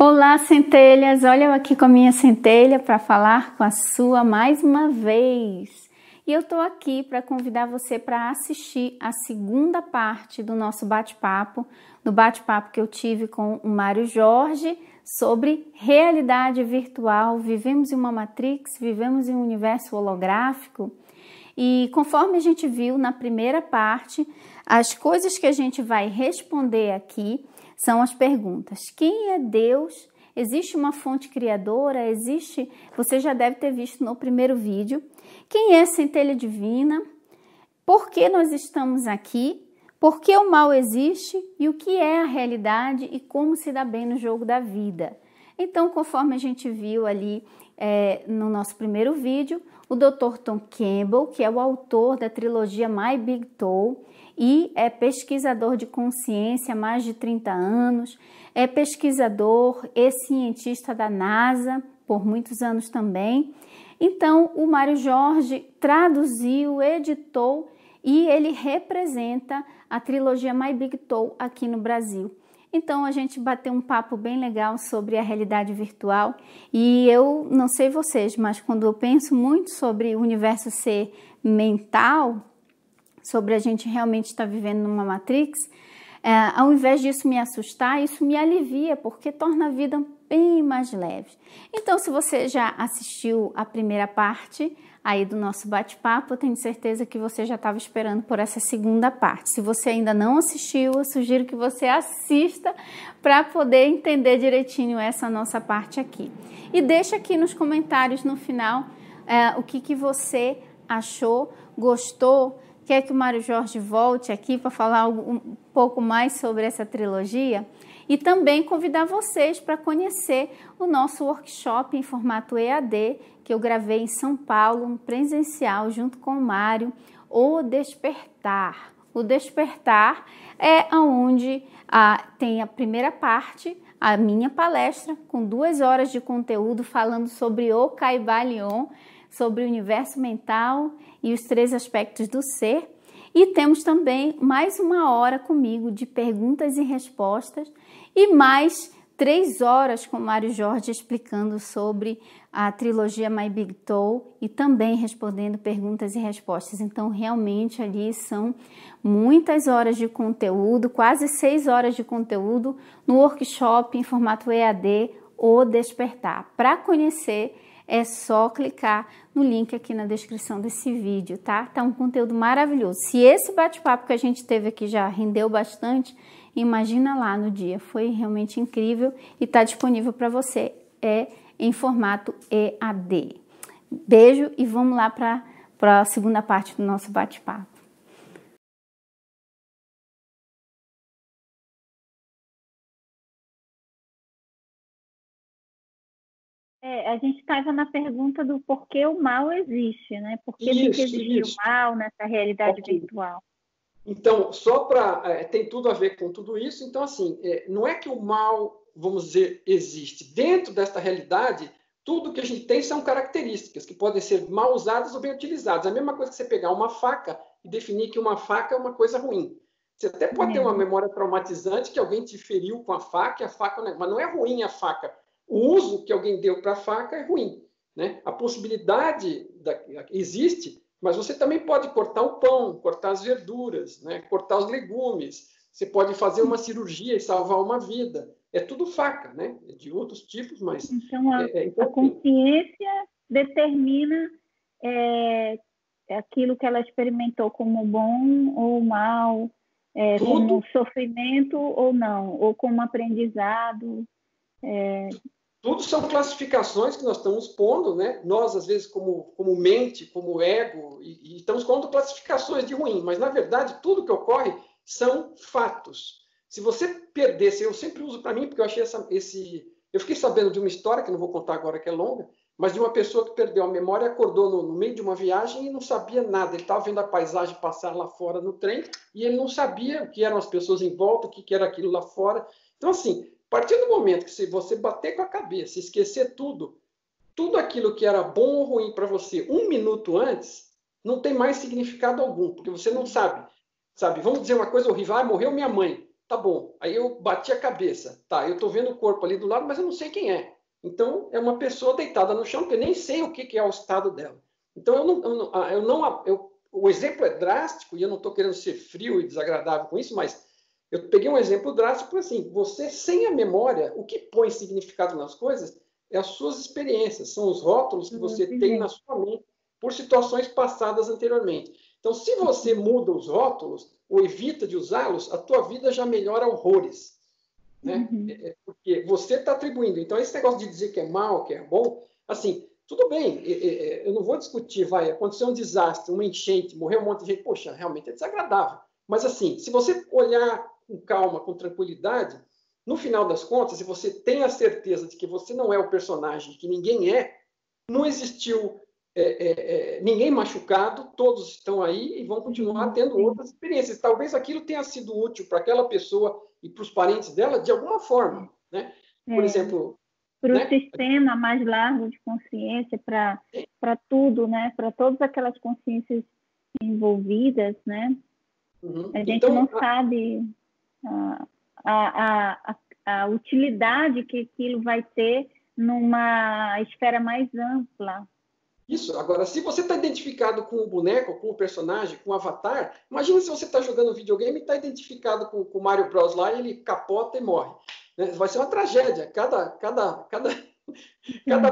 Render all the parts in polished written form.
Olá, centelhas! Olha eu aqui com a minha centelha para falar com a sua mais uma vez. E eu estou aqui para convidar você para assistir a segunda parte do nosso bate-papo, do bate-papo que eu tive com o Mário Jorge sobre realidade virtual. Vivemos em uma Matrix, vivemos em um universo holográfico. E conforme a gente viu na primeira parte, as coisas que a gente vai responder aqui são as perguntas. Quem é Deus? Existe uma fonte criadora? Existe? Você já deve ter visto no primeiro vídeo. Quem é a centelha divina? Por que nós estamos aqui? Por que o mal existe? E o que é a realidade e como se dá bem no jogo da vida? Então, conforme a gente viu ali no nosso primeiro vídeo, o Dr. Tom Campbell, que é o autor da trilogia My Big Toe e é pesquisador de consciência há mais de 30 anos, é pesquisador e cientista da NASA por muitos anos também. Então, o Mário Jorge traduziu, editou e ele representa a trilogia My Big Toe aqui no Brasil. Então, a gente bateu um papo bem legal sobre a realidade virtual e eu não sei vocês, mas quando eu penso muito sobre o universo ser mental, sobre a gente realmente estar vivendo numa Matrix, ao invés disso me assustar, isso me alivia, porque torna a vida bem mais leve. Então, se você já assistiu a primeira parte aí do nosso bate-papo, eu tenho certeza que você já estava esperando por essa segunda parte. Se você ainda não assistiu, eu sugiro que você assista para poder entender direitinho essa nossa parte aqui. E deixa aqui nos comentários no final o que você achou, gostou, quer que o Mário Jorge volte aqui para falar um pouco mais sobre essa trilogia e também convidar vocês para conhecer o nosso workshop em formato EAD que eu gravei em São Paulo, presencial, junto com o Mário, O Despertar. O Despertar é onde tem a primeira parte, a minha palestra, com 2 horas de conteúdo falando sobre o Kybalion, sobre o universo mental e os 3 aspectos do ser. E temos também mais 1 hora comigo de perguntas e respostas e mais 3 horas com o Mário Jorge explicando sobre a trilogia My Big Toe e também respondendo perguntas e respostas. Então, realmente ali são muitas horas de conteúdo, quase 6 horas de conteúdo no workshop em formato EAD, O Despertar. Para conhecer, é só clicar no link aqui na descrição desse vídeo, tá? Tá um conteúdo maravilhoso. Se esse bate-papo que a gente teve aqui já rendeu bastante, imagina lá no dia. Foi realmente incrível e tá disponível para você em formato EAD. Beijo e vamos lá para a segunda parte do nosso bate-papo. A gente estava na pergunta do porquê o mal existe, né? Por que tem que existir o mal nessa realidade virtual? Então, só para... tem tudo a ver com tudo isso. Então, assim, não é que o mal, vamos dizer, existe. Dentro desta realidade, tudo que a gente tem são características que podem ser mal usadas ou bem utilizadas. A mesma coisa que você pegar uma faca e definir que uma faca é uma coisa ruim. Você até pode ter uma memória traumatizante que alguém te feriu com a faca, mas não é ruim a faca. O uso que alguém deu para a faca é ruim, né? A possibilidade existe, mas você também pode cortar o pão, cortar as verduras, né? Cortar os legumes. Você pode fazer uma cirurgia e salvar uma vida. É tudo faca, né? É de outros tipos, mas... Então, a consciência determina aquilo que ela experimentou como bom ou mal, como sofrimento ou não, ou como aprendizado. Tudo são classificações que nós estamos pondo, né? Nós, às vezes, como mente, como ego, e estamos pondo classificações de ruim, mas, na verdade, tudo que ocorre são fatos. Se você perdesse, eu sempre uso para mim, porque eu achei eu fiquei sabendo de uma história, que eu não vou contar agora, que é longa, mas de uma pessoa que perdeu a memória e acordou no meio de uma viagem e não sabia nada. Ele estava vendo a paisagem passar lá fora no trem e ele não sabia o que eram as pessoas em volta, o que era aquilo lá fora. Então, assim, a partir do momento que você bater com a cabeça, esquecer tudo aquilo que era bom ou ruim para você 1 minuto antes, não tem mais significado algum, porque você não sabe. Vamos dizer uma coisa horrível, morreu minha mãe. tá bom. Aí eu bati a cabeça. Tá, eu estou vendo o corpo ali do lado, mas eu não sei quem é. Então, é uma pessoa deitada no chão, que eu nem sei o que é o estado dela. Então, o exemplo é drástico, e eu não estou querendo ser frio e desagradável com isso, mas eu peguei um exemplo drástico, assim, você sem a memória, o que põe significado nas coisas é as suas experiências, são os rótulos que você tem na sua mente por situações passadas anteriormente. Então, se você muda os rótulos ou evita de usá-los, a tua vida já melhora horrores, né? Porque você está atribuindo. Então, esse negócio de dizer que é mal, que é bom, assim, tudo bem, eu não vou discutir, vai, aconteceu um desastre, uma enchente, morreu um monte de gente, poxa, realmente é desagradável. Mas, assim, se você olhar com calma, com tranquilidade, no final das contas, se você tem a certeza de que você não é o personagem, que ninguém é, não existiu ninguém machucado, todos estão aí e vão continuar tendo outras experiências. Talvez aquilo tenha sido útil para aquela pessoa e para os parentes dela de alguma forma, né? Por exemplo, para o sistema mais largo de consciência, para tudo, né? Para todas aquelas consciências envolvidas, né? A gente então, não sabe a utilidade que aquilo vai ter numa esfera mais ampla. Isso. Agora, se você está identificado com o boneco, com o personagem, com o avatar, imagina se você está jogando videogame e está identificado com o Mario Bros. Lá e ele capota e morre. Né? Vai ser uma tragédia. Cada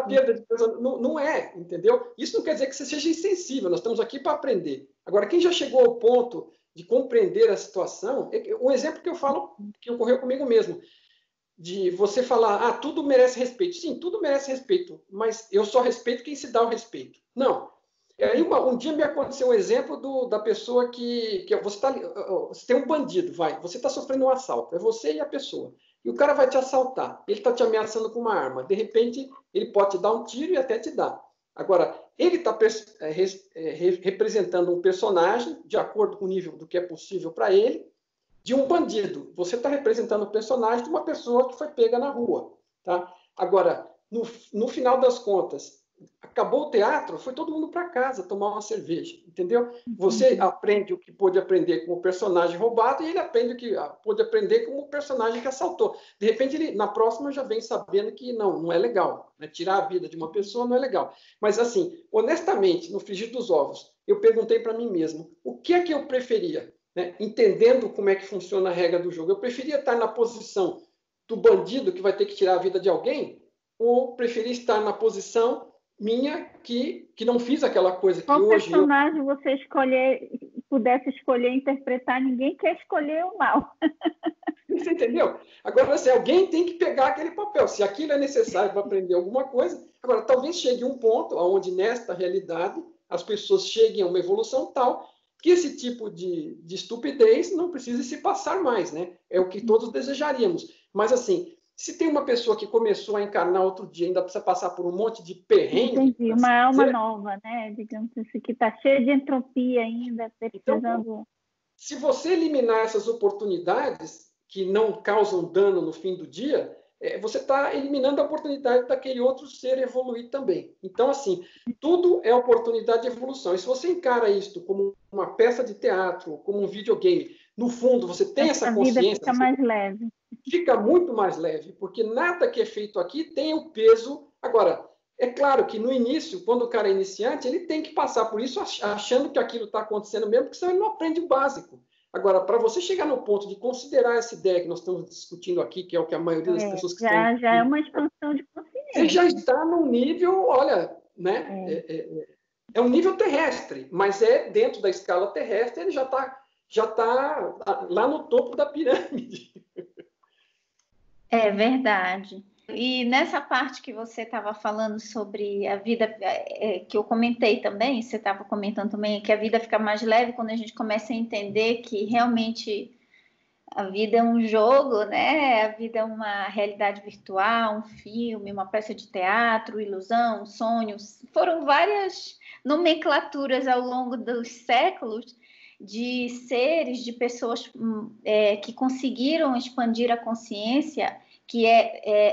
perda de pessoa não é, entendeu? Isso não quer dizer que você seja insensível. Nós estamos aqui para aprender. Agora, quem já chegou ao ponto de compreender a situação, um exemplo que eu falo que ocorreu comigo mesmo, de você falar, tudo merece respeito. Sim, tudo merece respeito, mas eu só respeito quem se dá o respeito. Não. Aí um dia me aconteceu um exemplo da pessoa que você tem um bandido, você está sofrendo um assalto, é você e a pessoa. E o cara vai te assaltar, ele está te ameaçando com uma arma. De repente, ele pode te dar um tiro e até te dar. Agora, ele está representando um personagem, de acordo com o nível do que é possível para ele, de um bandido. Você está representando o personagem de uma pessoa que foi pega na rua. Tá? Agora, no final das contas, acabou o teatro, foi todo mundo para casa tomar uma cerveja, entendeu? Você aprende o que pôde aprender com o personagem roubado e ele aprende o que pôde aprender com o personagem que assaltou. De repente, ele, na próxima, já vem sabendo que não é legal. Né? Tirar a vida de uma pessoa não é legal. Mas, assim, honestamente, no frigir dos ovos, eu perguntei para mim mesmo, o que é que eu preferia? Né? Entendendo como é que funciona a regra do jogo. Eu preferia estar na posição do bandido que vai ter que tirar a vida de alguém ou preferia estar na posição minha que não fiz aquela coisa que qual hoje... Qual personagem você pudesse escolher interpretar, ninguém quer escolher o mal. Você entendeu? Agora, assim, alguém tem que pegar aquele papel. Se aquilo é necessário para aprender alguma coisa... Agora, talvez chegue um ponto onde, nesta realidade, as pessoas cheguem a uma evolução tal que esse tipo de estupidez não precise se passar mais, né? É o que todos desejaríamos. Mas, assim, se tem uma pessoa que começou a encarnar outro dia, ainda precisa passar por um monte de perrengue... Entendi, uma alma nova, né? Digamos assim, que está cheia de entropia ainda, precisando... Então, se você eliminar essas oportunidades que não causam dano no fim do dia, você está eliminando a oportunidade daquele outro ser evoluir também. Então, assim, tudo é oportunidade de evolução. E se você encara isto como uma peça de teatro, como um videogame, no fundo, você tem essa consciência... A vida fica mais leve. Fica muito mais leve, porque nada que é feito aqui tem o peso... Agora, é claro que no início, quando o cara é iniciante, ele tem que passar por isso achando que aquilo está acontecendo mesmo, porque senão ele não aprende o básico. Agora, para você chegar no ponto de considerar essa ideia que nós estamos discutindo aqui, que é o que a maioria das pessoas que estão... Já é uma expansão de consciência. Você já está num nível, olha, né? É um nível terrestre, mas dentro da escala terrestre, ele já tá lá no topo da pirâmide. É verdade. E nessa parte que você estava falando sobre a vida, que eu comentei também, você estava comentando também que a vida fica mais leve quando a gente começa a entender que realmente a vida é um jogo, né? A vida é uma realidade virtual, um filme, uma peça de teatro, ilusão, sonhos. Foram várias nomenclaturas ao longo dos séculos de seres, de pessoas que conseguiram expandir a consciência, que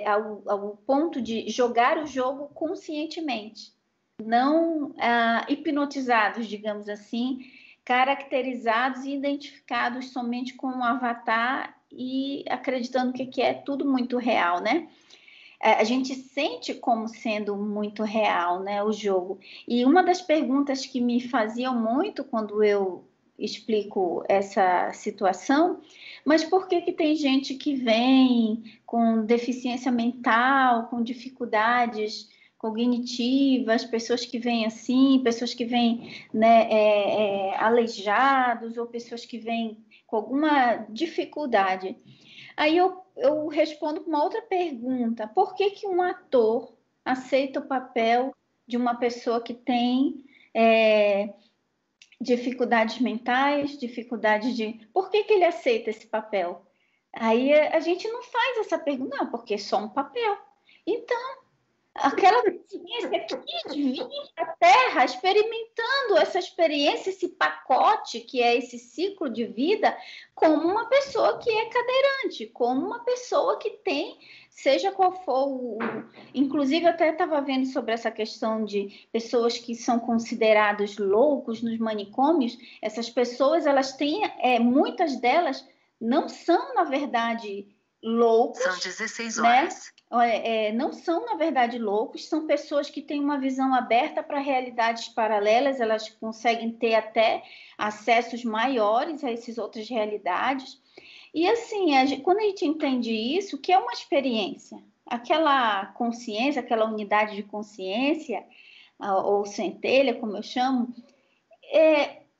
ao ponto de jogar o jogo conscientemente, não hipnotizados, digamos assim, caracterizados e identificados somente com um avatar e acreditando que é tudo muito real, né? A gente sente como sendo muito real, né, o jogo. E uma das perguntas que me faziam muito quando eu explico essa situação, mas por que tem gente que vem com deficiência mental, com dificuldades cognitivas, pessoas que vêm assim, pessoas que vêm, né, aleijados, ou pessoas que vêm com alguma dificuldade? Aí eu respondo com uma outra pergunta. Por que um ator aceita o papel de uma pessoa que tem dificuldades mentais, dificuldades de... Por que ele aceita esse papel? Aí a gente não faz essa pergunta, não, porque é só um papel. Então, aquela consciência que vir para a Terra experimentando essa experiência, esse pacote que é esse ciclo de vida, como uma pessoa que é cadeirante, como uma pessoa que tem, seja qual for o... Inclusive, eu até estava vendo sobre essa questão de pessoas que são considerados loucos nos manicômios. Essas pessoas, elas têm, muitas delas não são, na verdade, loucos. São 16 horas. Né? Não são, na verdade, loucos, são pessoas que têm uma visão aberta para realidades paralelas, elas conseguem ter até acessos maiores a essas outras realidades. E, assim, quando a gente entende isso, que é uma experiência, aquela consciência, aquela unidade de consciência, ou centelha, como eu chamo,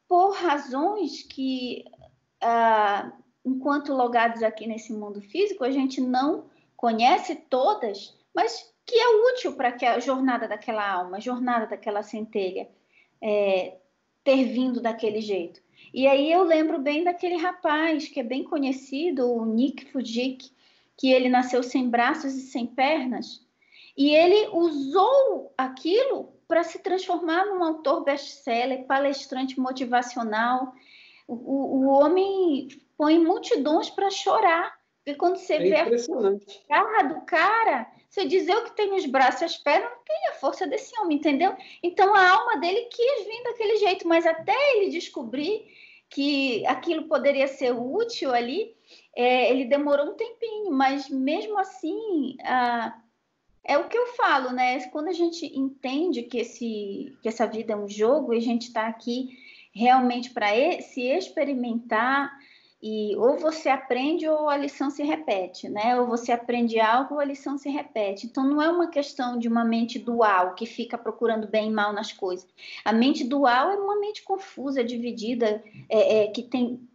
por razões que, enquanto logados aqui nesse mundo físico, a gente não conhece todas, mas que é útil para a jornada daquela alma, a jornada daquela centelha, ter vindo daquele jeito. E aí eu lembro bem daquele rapaz que é bem conhecido, o Nick Fujik, que ele nasceu sem braços e sem pernas, e ele usou aquilo para se transformar num autor best-seller, palestrante motivacional. O homem põe multidões para chorar. Porque quando você vê a garra do cara, você diz, eu que tenho os braços e as pernas, não tem a força desse homem, entendeu? Então a alma dele quis vir daquele jeito, mas até ele descobrir que aquilo poderia ser útil ali, ele demorou um tempinho, mas mesmo assim, é o que eu falo, né? Quando a gente entende que essa vida é um jogo e a gente está aqui realmente para se experimentar, e ou você aprende ou a lição se repete, né? Ou você aprende algo ou a lição se repete. Então não é uma questão de uma mente dual que fica procurando bem e mal nas coisas. A mente dual é uma mente confusa, dividida, que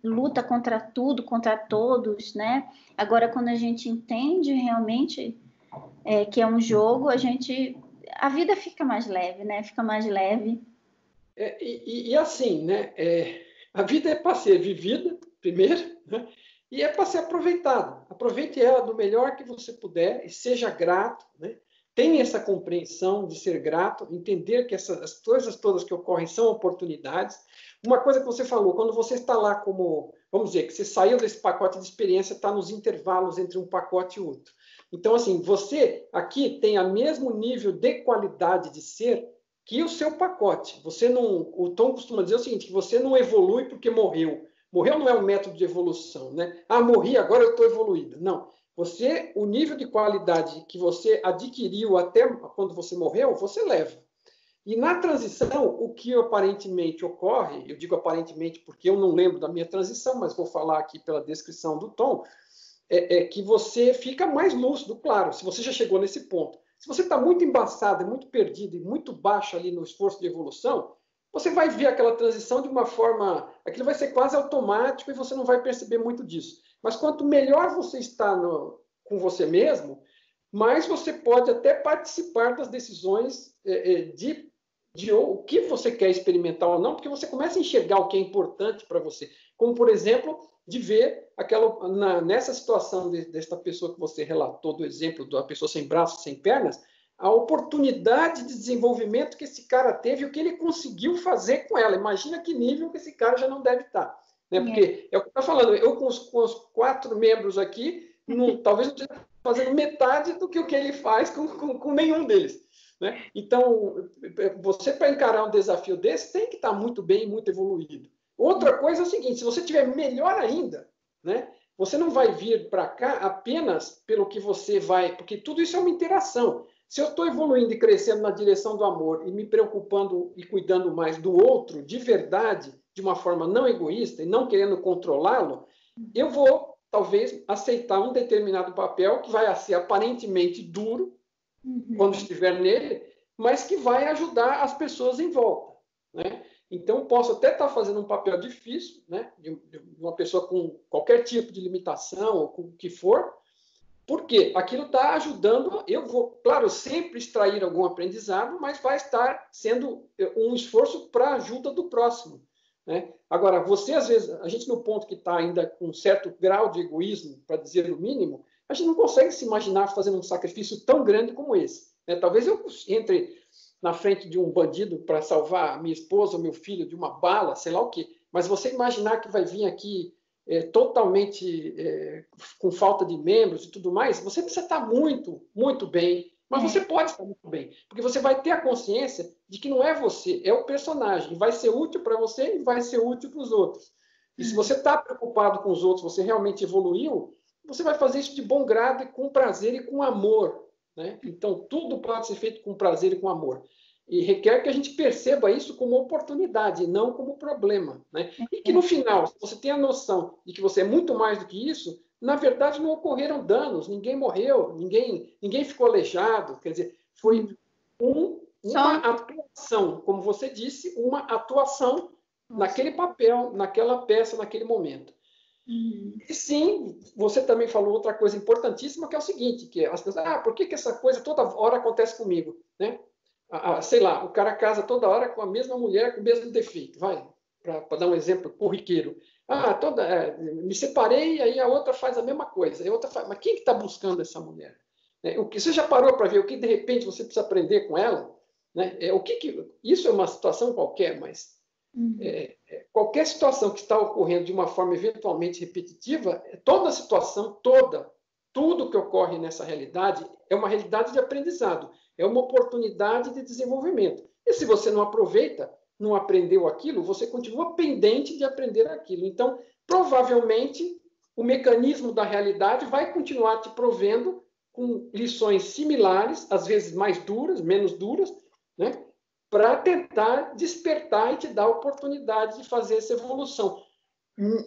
luta contra tudo, contra todos, né? Agora, quando a gente entende realmente que é um jogo, a vida fica mais leve, né? Fica mais leve. E assim, né? A vida é para ser vivida primeiro, né? E é para ser aproveitada. Aproveite ela do melhor que você puder e seja grato, né? Tenha essa compreensão de ser grato, entender que as coisas todas que ocorrem são oportunidades. Uma coisa que você falou, quando você está lá como, vamos dizer, que você saiu desse pacote de experiência, está nos intervalos entre um pacote e outro. Então, assim, você aqui tem o mesmo nível de qualidade de ser que o seu pacote. Você não, o Tom costuma dizer o seguinte, que você não evolui porque morreu. Morreu não é um método de evolução, né? Morri, agora eu estou evoluído. Não. O nível de qualidade que você adquiriu até quando você morreu, você leva. E na transição, o que aparentemente ocorre, eu digo aparentemente porque eu não lembro da minha transição, mas vou falar aqui pela descrição do Tom, é que você fica mais lúcido, claro, se você já chegou nesse ponto. Se você está muito embaçado, muito perdido e muito baixo ali no esforço de evolução, você vai ver aquela transição de uma forma... Aquilo vai ser quase automático e você não vai perceber muito disso. Mas quanto melhor você está com você mesmo, mais você pode até participar das decisões de o que você quer experimentar ou não, porque você começa a enxergar o que é importante para você. Como, por exemplo, de ver nessa situação desta pessoa que você relatou, do exemplo da pessoa sem braços, sem pernas, a oportunidade de desenvolvimento que esse cara teve e o que ele conseguiu fazer com ela. Imagina que nível que esse cara já não deve estar. Né? Porque é o que eu estou falando, eu com os 4 membros aqui, talvez não esteja fazendo metade do que o que ele faz com nenhum deles. Né? Então, você para encarar um desafio desse, tem que estar muito bem, muito evoluído. Outra coisa é o seguinte, se você tiver melhor ainda, né? você não vai vir para cá apenas pelo que você vai, porque tudo isso é uma interação. Se eu estou evoluindo e crescendo na direção do amor e me preocupando e cuidando mais do outro de verdade, de uma forma não egoísta e não querendo controlá-lo, eu vou, talvez, aceitar um determinado papel que vai ser aparentemente duro, quando estiver nele, mas que vai ajudar as pessoas em volta, né? Então, posso até estar fazendo um papel difícil, né, de uma pessoa com qualquer tipo de limitação, ou com o que for, porque aquilo está ajudando, eu vou, claro, sempre extrair algum aprendizado, mas vai estar sendo um esforço para a ajuda do próximo, né? Agora, você, às vezes, a gente no ponto que está ainda com um certo grau de egoísmo, para dizer o mínimo, a gente não consegue se imaginar fazendo um sacrifício tão grande como esse, né? Talvez eu entre na frente de um bandido para salvar minha esposa ou meu filho de uma bala, sei lá o quê, mas você imaginar que vai vir aqui totalmente com falta de membros e tudo mais, você precisa estar muito, muito bem, mas você pode estar muito bem, porque você vai ter a consciência de que não é você, é o personagem, vai ser útil para você e vai ser útil para os outros. E se você está preocupado com os outros, você realmente evoluiu, você vai fazer isso de bom grado e com prazer e com amor, né? Então, tudo pode ser feito com prazer e com amor. E requer que a gente perceba isso como oportunidade, não como problema, né? E que no final, se você tem a noção de que você é muito mais do que isso, na verdade não ocorreram danos, ninguém morreu, ninguém ficou aleijado, quer dizer, foi uma atuação, como você disse, uma atuação naquele papel, naquela peça, naquele momento. E sim, você também falou outra coisa importantíssima, que é o seguinte, que as pessoas, por que essa coisa toda hora acontece comigo, né? Sei lá, o cara casa toda hora com a mesma mulher, com o mesmo defeito, vai, para dar um exemplo corriqueiro. Me separei, e aí a outra faz a mesma coisa, a outra faz, mas quem que está buscando essa mulher? Você já parou para ver o que de repente você precisa aprender com ela? Né? Isso é uma situação qualquer, mas qualquer situação que está ocorrendo de uma forma eventualmente repetitiva, toda situação, tudo que ocorre nessa realidade é uma realidade de aprendizado, é uma oportunidade de desenvolvimento. E se você não aproveita, não aprendeu aquilo, você continua pendente de aprender aquilo. Então, provavelmente, o mecanismo da realidade vai continuar te provendo com lições similares, às vezes mais duras, menos duras, né? Para tentar despertar e te dar a oportunidade de fazer essa evolução.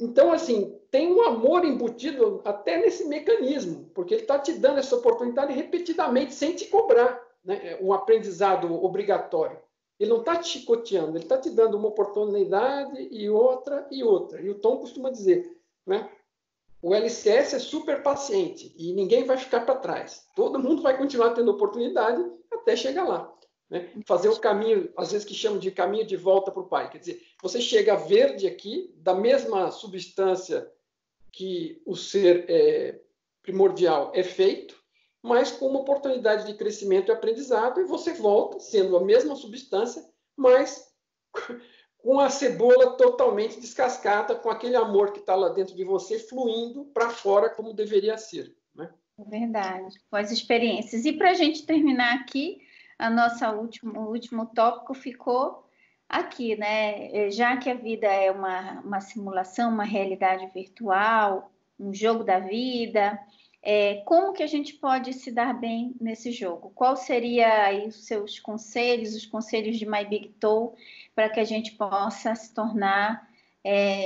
Então, assim, tem um amor embutido até nesse mecanismo, porque ele está te dando essa oportunidade repetidamente, sem te cobrar, né? Um aprendizado obrigatório. Ele não está te chicoteando, ele está te dando uma oportunidade e outra e outra. E o Tom costuma dizer, né? O LCS é super paciente e ninguém vai ficar para trás. Todo mundo vai continuar tendo oportunidade até chegar lá. Né? Fazer o caminho, às vezes que chamam de caminho de volta para o pai. Quer dizer, você chega verde aqui, da mesma substância que o ser primordial é feito, mas com uma oportunidade de crescimento e aprendizado, e você volta sendo a mesma substância, mas com a cebola totalmente descascada, com aquele amor que está lá dentro de você fluindo para fora como deveria ser. Né? Verdade, com as experiências. E para a gente terminar aqui, o último tópico ficou aqui, né? Já que a vida é uma simulação, uma realidade virtual, um jogo da vida, como que a gente pode se dar bem nesse jogo? Qual seria aí os seus conselhos, os conselhos de My Big Toe, para que a gente possa se tornar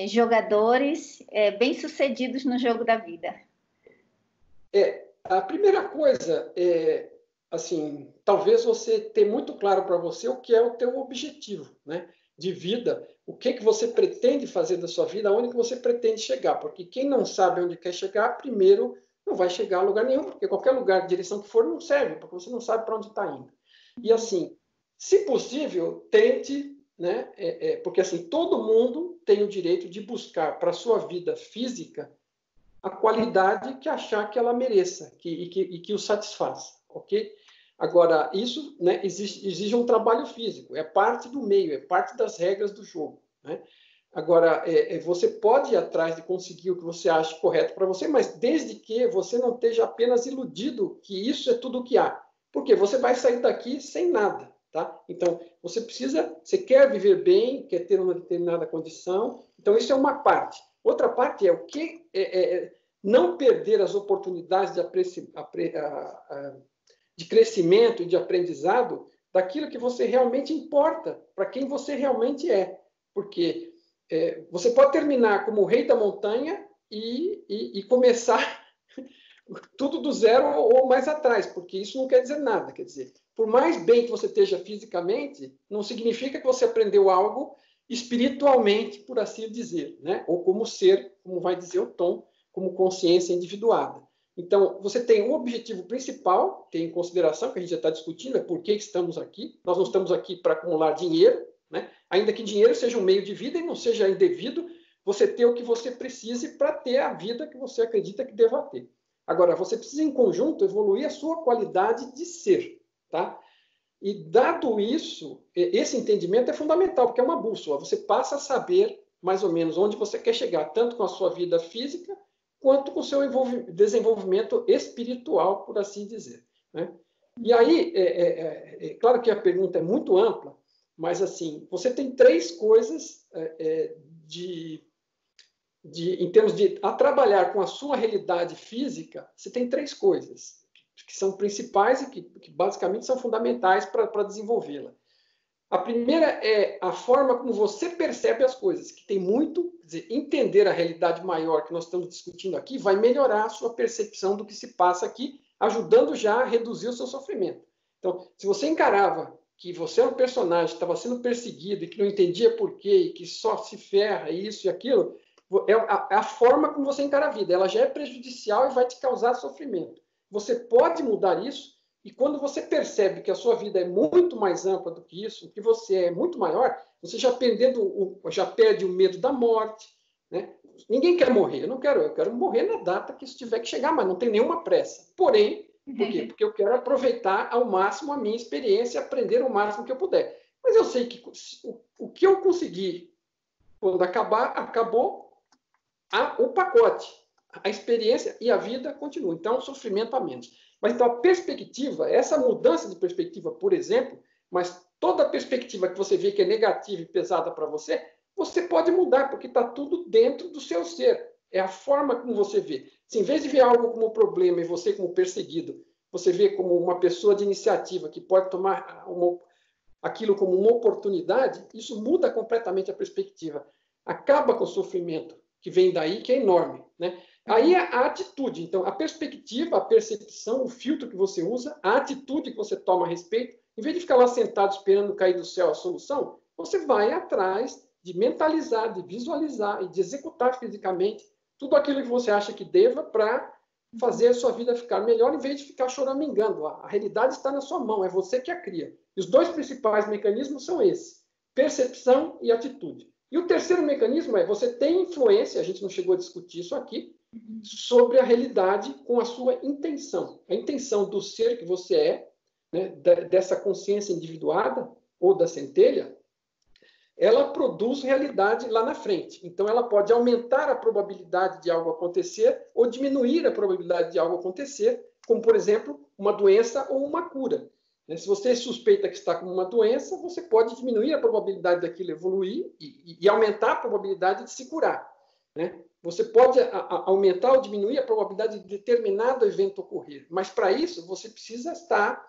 jogadores bem-sucedidos no jogo da vida? A primeira coisa é, assim, talvez você ter muito claro para você o que é o teu objetivo, né, de vida, o que você pretende fazer da sua vida, aonde que você pretende chegar, porque quem não sabe onde quer chegar, primeiro não vai chegar a lugar nenhum, porque qualquer lugar de direção que for não serve, porque você não sabe para onde está indo. E assim, se possível, tente, né, porque assim, todo mundo tem o direito de buscar para a sua vida física a qualidade que achar que ela mereça e que o satisfaz, ok? Agora, isso, né, exige um trabalho físico, é parte do meio, é parte das regras do jogo, né? Agora, você pode ir atrás de conseguir o que você acha correto para você, mas desde que você não esteja apenas iludido que isso é tudo o que há, porque você vai sair daqui sem nada, tá? Então, você quer viver bem, quer ter uma determinada condição, então isso é uma parte. Outra parte é o que não perder as oportunidades de crescimento e de aprendizado daquilo que você realmente importa, para quem você realmente é. Porque você pode terminar como o rei da montanha e começar tudo do zero ou mais atrás, porque isso não quer dizer nada. Quer dizer, por mais bem que você esteja fisicamente, não significa que você aprendeu algo espiritualmente, por assim dizer, né? Ou como ser, como vai dizer o Tom, como consciência individuada. Então, você tem um objetivo principal, tem em consideração, que a gente já está discutindo, é por que estamos aqui. Nós não estamos aqui para acumular dinheiro, né? Ainda que dinheiro seja um meio de vida e não seja indevido, você ter o que você precise para ter a vida que você acredita que deva ter. Agora, você precisa, em conjunto, evoluir a sua qualidade de ser, tá? E, dado isso, esse entendimento é fundamental, porque é uma bússola. Você passa a saber, mais ou menos, onde você quer chegar, tanto com a sua vida física, quanto com o seu desenvolvimento espiritual, por assim dizer, né? E aí, claro que a pergunta é muito ampla, mas, assim, você tem três coisas em termos de trabalhar com a sua realidade física, você tem três coisas que são principais e que basicamente são fundamentais para desenvolvê-la. A primeira é a forma como você percebe as coisas, que tem muito, quer dizer, entender a realidade maior que nós estamos discutindo aqui vai melhorar a sua percepção do que se passa aqui, ajudando já a reduzir o seu sofrimento. Então, se você encarava que você é um personagem que estava sendo perseguido e que não entendia por quê, e que só se ferra isso e aquilo, é a forma como você encara a vida. Ela já é prejudicial e vai te causar sofrimento. Você pode mudar isso, e quando você percebe que a sua vida é muito mais ampla do que isso, que você é muito maior, você já perde o medo da morte, né? Ninguém quer morrer, eu quero morrer na data que isso tiver que chegar, mas não tem nenhuma pressa. Porém, por quê? Porque eu quero aproveitar ao máximo a minha experiência e aprender o máximo que eu puder. Mas eu sei que o que eu conseguir, quando acabar, acabou o pacote. A experiência e a vida continuam. Então, sofrimento a menos. Mas então a perspectiva, essa mudança de perspectiva, por exemplo, mas toda a perspectiva que você vê que é negativa e pesada para você, você pode mudar, porque está tudo dentro do seu ser. É a forma como você vê. Se em vez de ver algo como problema e você como perseguido, você vê como uma pessoa de iniciativa que pode tomar aquilo como uma oportunidade, isso muda completamente a perspectiva. Acaba com o sofrimento que vem daí, que é enorme, né? Aí a atitude, então, a perspectiva, a percepção, o filtro que você usa, a atitude que você toma a respeito, em vez de ficar lá sentado esperando cair do céu a solução, você vai atrás de mentalizar, de visualizar e de executar fisicamente tudo aquilo que você acha que deva para fazer a sua vida ficar melhor, em vez de ficar choramingando. A realidade está na sua mão, é você que a cria. E os dois principais mecanismos são esses: percepção e atitude. E o terceiro mecanismo é você tem influência, a gente não chegou a discutir isso aqui, sobre a realidade com a sua intenção. A intenção do ser que você é, né, dessa consciência individuada ou da centelha, ela produz realidade lá na frente. Então, ela pode aumentar a probabilidade de algo acontecer ou diminuir a probabilidade de algo acontecer, como, por exemplo, uma doença ou uma cura. Se você suspeita que está com uma doença, você pode diminuir a probabilidade daquilo evoluir e aumentar a probabilidade de se curar, né? Você pode aumentar ou diminuir a probabilidade de determinado evento ocorrer, mas para isso você precisa estar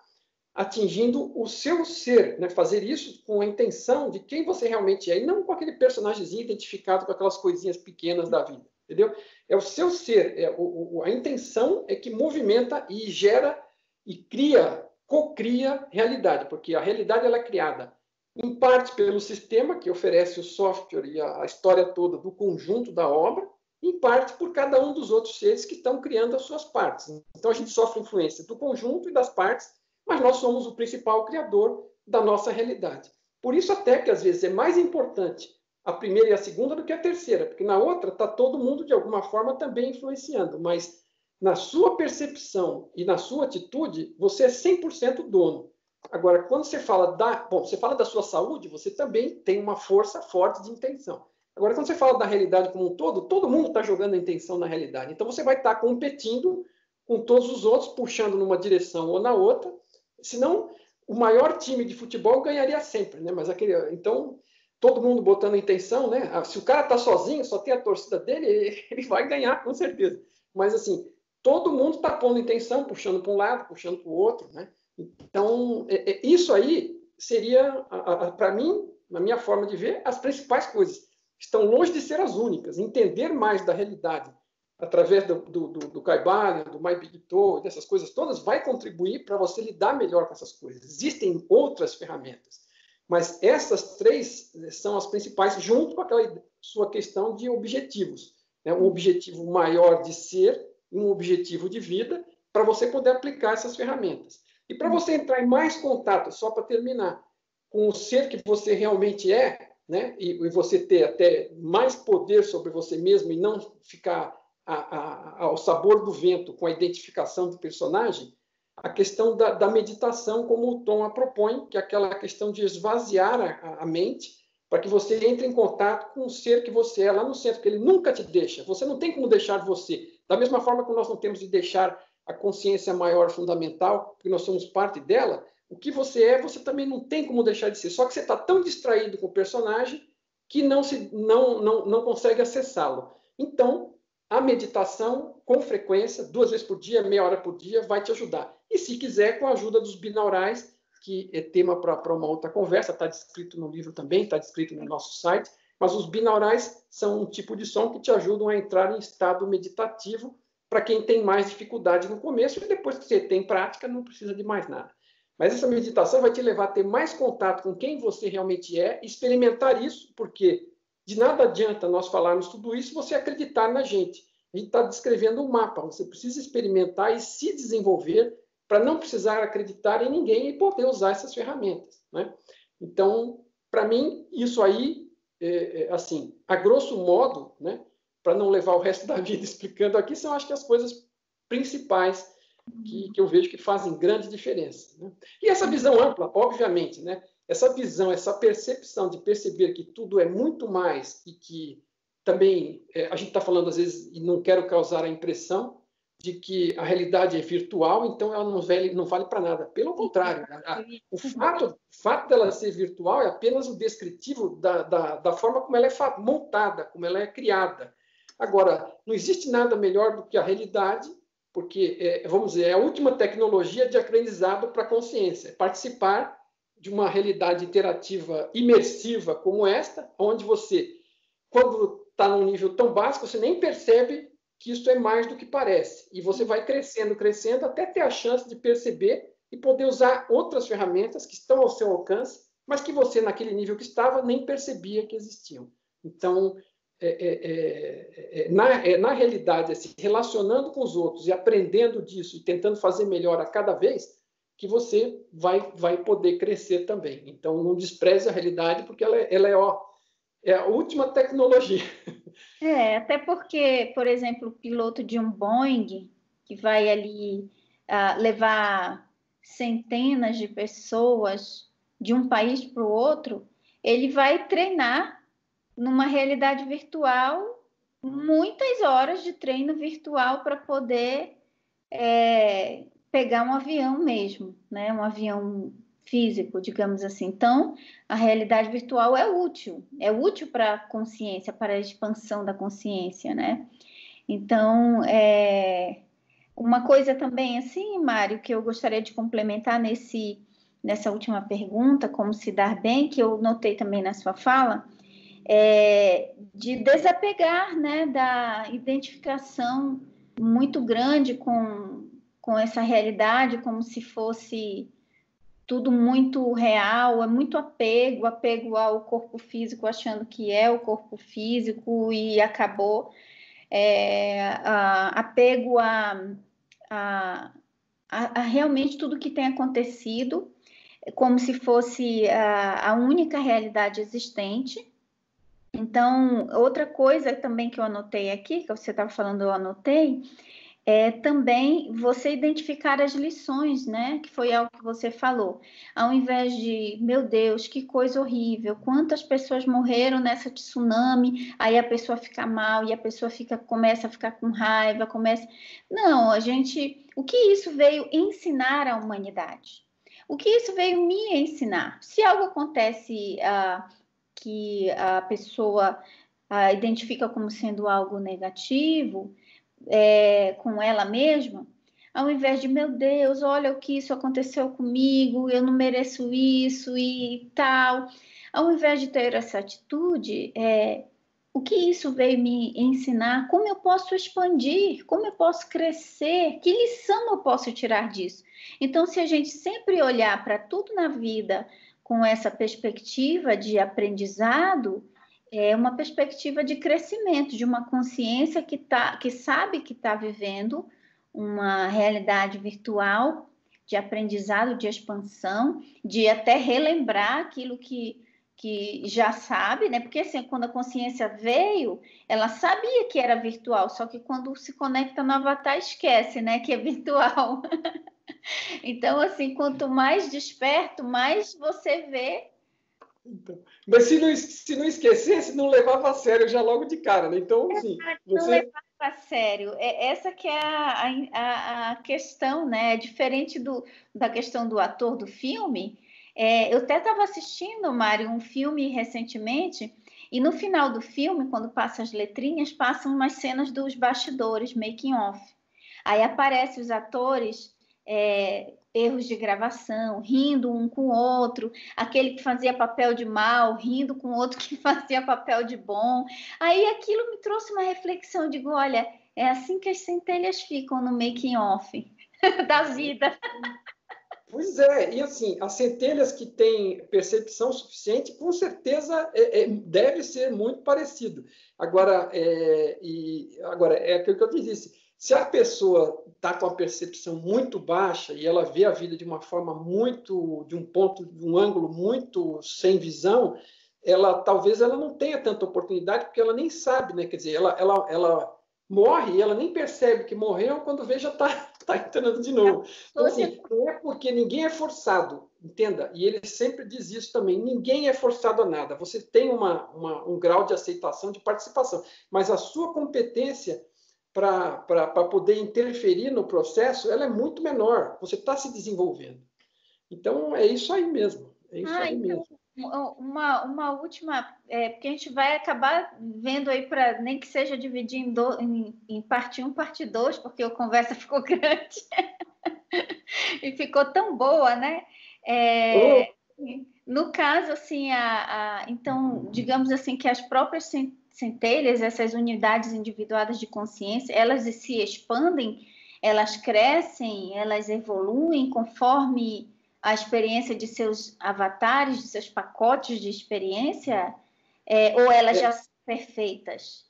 atingindo o seu ser, né? Fazer isso com a intenção de quem você realmente é, e não com aquele personagemzinho identificado com aquelas coisinhas pequenas da vida, entendeu? É o seu ser, a intenção é que movimenta e gera e cocria realidade, porque a realidade ela é criada em parte pelo sistema que oferece o software e a história toda do conjunto da obra, em parte por cada um dos outros seres que estão criando as suas partes. Então a gente sofre influência do conjunto e das partes, mas nós somos o principal criador da nossa realidade. Por isso até que às vezes é mais importante a primeira e a segunda do que a terceira, porque na outra está todo mundo de alguma forma também influenciando, mas na sua percepção e na sua atitude, você é 100% dono. Agora, quando você fala da sua saúde, você também tem uma força forte de intenção. Agora, quando você fala da realidade como um todo mundo está jogando a intenção na realidade. Então, você vai estar competindo com todos os outros, puxando numa direção ou na outra. Senão, o maior time de futebol ganharia sempre, né? Mas então, todo mundo botando intenção, né? Se o cara está sozinho, só tem a torcida dele, ele vai ganhar, com certeza. mas assim, todo mundo está pondo intenção, puxando para um lado, puxando para o outro, né? Então, isso aí seria, para mim, na minha forma de ver, as principais coisas. Estão longe de ser as únicas. Entender mais da realidade através do Caibalion, do MyBigTo, dessas coisas todas, vai contribuir para você lidar melhor com essas coisas. Existem outras ferramentas, mas essas três são as principais, junto com aquela sua questão de objetivos. Né? Um objetivo maior de ser e um objetivo de vida, para você poder aplicar essas ferramentas. E para você entrar em mais contato, só para terminar, com o ser que você realmente é, né? E você ter até mais poder sobre você mesmo e não ficar ao sabor do vento com a identificação do personagem, a questão da meditação, como o Tom a propõe, que é aquela questão de esvaziar a mente, para que você entre em contato com o ser que você é lá no centro, que ele nunca te deixa. Você não tem como deixar você. Da mesma forma que nós não temos de deixar a consciência maior fundamental, porque nós somos parte dela, o que você é, você também não tem como deixar de ser. Só que você está tão distraído com o personagem que não consegue acessá-lo. Então, a meditação, com frequência, 2 vezes por dia, meia hora por dia, vai te ajudar. E se quiser, com a ajuda dos binaurais, que é tema para uma outra conversa, está descrito no livro também, está descrito no nosso site, mas os binaurais são um tipo de som que te ajudam a entrar em estado meditativo para quem tem mais dificuldade no começo, e depois que você tem prática, não precisa de mais nada. Mas essa meditação vai te levar a ter mais contato com quem você realmente é, experimentar isso, porque de nada adianta nós falarmos tudo isso se você acreditar na gente. A gente está descrevendo um mapa, você precisa experimentar e se desenvolver para não precisar acreditar em ninguém e poder usar essas ferramentas, né? Então, para mim, isso aí, assim, a grosso modo, né, para não levar o resto da vida explicando aqui, são, acho que, as coisas principais que eu vejo que fazem grande diferença, né? E essa visão ampla, obviamente, né? Essa visão, essa percepção de perceber que tudo é muito mais e que também a gente está falando, às vezes, e não quero causar a impressão de que a realidade é virtual, então ela não vale para nada. Pelo contrário, o fato dela ser virtual é apenas o descritivo da forma como ela é montada, como ela é criada. Agora, não existe nada melhor do que a realidade, porque, vamos dizer, é a última tecnologia de aprendizado para a consciência. Participar de uma realidade interativa imersiva como esta, onde você, quando está num nível tão básico, você nem percebe que isso é mais do que parece. E você vai crescendo, crescendo, até ter a chance de perceber e poder usar outras ferramentas que estão ao seu alcance, mas que você, naquele nível que estava, nem percebia que existiam. Então, na realidade, se relacionando com os outros e aprendendo disso e tentando fazer melhor a cada vez, que você vai poder crescer também. Então, não despreze a realidade, porque ela é a última tecnologia. Até porque, por exemplo, o piloto de um Boeing, que vai ali levar centenas de pessoas de um país para o outro, ele vai treinar numa realidade virtual, muitas horas de treino virtual para poder pegar um avião mesmo, né? Um avião físico, digamos assim. Então, a realidade virtual é útil para a consciência, para a expansão da consciência, né? Então, uma coisa também assim, Mário, que eu gostaria de complementar nessa última pergunta, como se dar bem, que eu notei também na sua fala, de desapegar, né, da identificação muito grande com essa realidade, como se fosse tudo muito real, é muito apego ao corpo físico, achando que é o corpo físico e acabou, apego a realmente tudo que tem acontecido, como se fosse a única realidade existente. Então, outra coisa também que eu anotei aqui, que você estava falando, eu anotei, também você identificar as lições, né? Que foi algo que você falou. Ao invés de, meu Deus, que coisa horrível, quantas pessoas morreram nessa tsunami, aí a pessoa fica mal e a pessoa começa a ficar com raiva, Não, o que isso veio ensinar à humanidade? O que isso veio me ensinar? Se algo acontece que a pessoa identifica como sendo algo negativo, com ela mesma, ao invés de, meu Deus, olha o que isso aconteceu comigo, eu não mereço isso e tal. Ao invés de ter essa atitude, o que isso veio me ensinar? Como eu posso expandir? Como eu posso crescer? Que lição eu posso tirar disso? Então, se a gente sempre olhar para tudo na vida com essa perspectiva de aprendizado, é uma perspectiva de crescimento, de uma consciência que sabe que está vivendo uma realidade virtual de aprendizado, de expansão, de até relembrar aquilo que já sabe, né? Porque assim, quando a consciência veio, ela sabia que era virtual, só que quando se conecta no avatar, esquece, né? Que é virtual. Então, assim, quanto mais desperto, mais você vê. Então, mas se não esquecesse, não levava a sério já logo de cara, né? Então, assim, Não levar a sério. Essa que é a questão, né? É diferente da questão do ator do filme. Eu até estava assistindo, Mário, um filme recentemente, e no final do filme, quando passa as letrinhas, passam umas cenas dos bastidores, making off. Aí aparecem os atores, erros de gravação, rindo um com o outro, aquele que fazia papel de mal, rindo com o outro que fazia papel de bom. Aí aquilo me trouxe uma reflexão, digo, olha, é assim que as centelhas ficam no making off da vida. Pois é, e assim, as centelhas que têm percepção suficiente, com certeza deve ser muito parecido. Agora, é aquilo que eu te disse, se a pessoa está com a percepção muito baixa e ela vê a vida de uma forma muito, de um ângulo muito sem visão, talvez ela não tenha tanta oportunidade, porque ela nem sabe, né? Quer dizer, ela morre e ela nem percebe que morreu, quando vê já está entrando de novo. Então, assim, não é porque ninguém é forçado, entenda, e ele sempre diz isso também, ninguém é forçado a nada, você tem um grau de aceitação, de participação, mas a sua competência para poder interferir no processo, ela é muito menor, você está se desenvolvendo. Então, é isso aí mesmo, mesmo. Uma última, porque a gente vai acabar vendo aí, para nem que seja dividir em parte 1, parte 2, porque a conversa ficou grande e ficou tão boa, né? No caso, assim, então, digamos assim, que as próprias centelhas, essas unidades individuadas de consciência, elas se expandem, elas crescem, elas evoluem conforme a experiência de seus avatares, de seus pacotes de experiência, ou elas já são perfeitas?